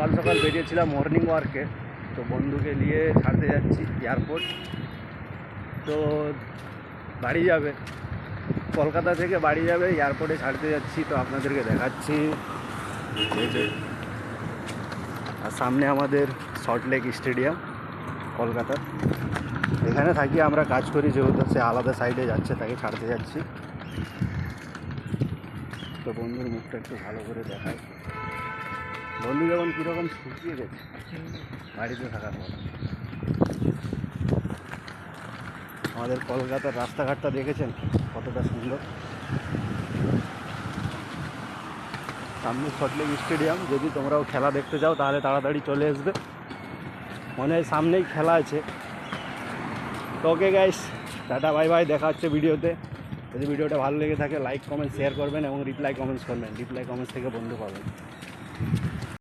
সকাল সকাল বেরিয়েছিলাম মর্নিং ওয়ার্কে, তো বন্ধুকে নিয়ে ছাড়তে যাচ্ছি এয়ারপোর্ট। তো বাড়ি যাবে, কলকাতা থেকে বাড়ি যাবে, এয়ারপোর্টে ছাড়তে যাচ্ছি। তো আপনাদেরকে দেখাচ্ছি এই যে, আর সামনে আমাদের সল্টলেক স্টেডিয়াম কলকাতা। এখানে থাকি আমরা, কাজ করি, যেহেতু সে আলাদা সাইডে যাচ্ছে, তাকে ছাড়তে যাচ্ছি। তো বন্ধুর মুখটা একটু ভালো করে দেখায়। বন্ধু যেমন কীরকম শুকিয়ে গেছে বাড়িতে থাকার পর। আমাদের কলকাতার রাস্তাঘাটটা দেখেছেন কতটা সুন্দর। সামনে সল্টলেক স্টেডিয়াম, যদি তোমরাও খেলা দেখতে যাও তাহলে তাড়াতাড়ি চলে আসবে, মনে হয় সামনেই খেলা আছে। তো okay guys, tata bye bye, দেখা হচ্ছে ভিডিওতে। যদি ভিডিওটা ভালো লেগে থাকে লাইক কমেন্ট শেয়ার করবেন এবং রিপ্লাই কমেন্টস করবেন, রিপ্লাই কমেন্টস থেকে বন্ধু পাবেন।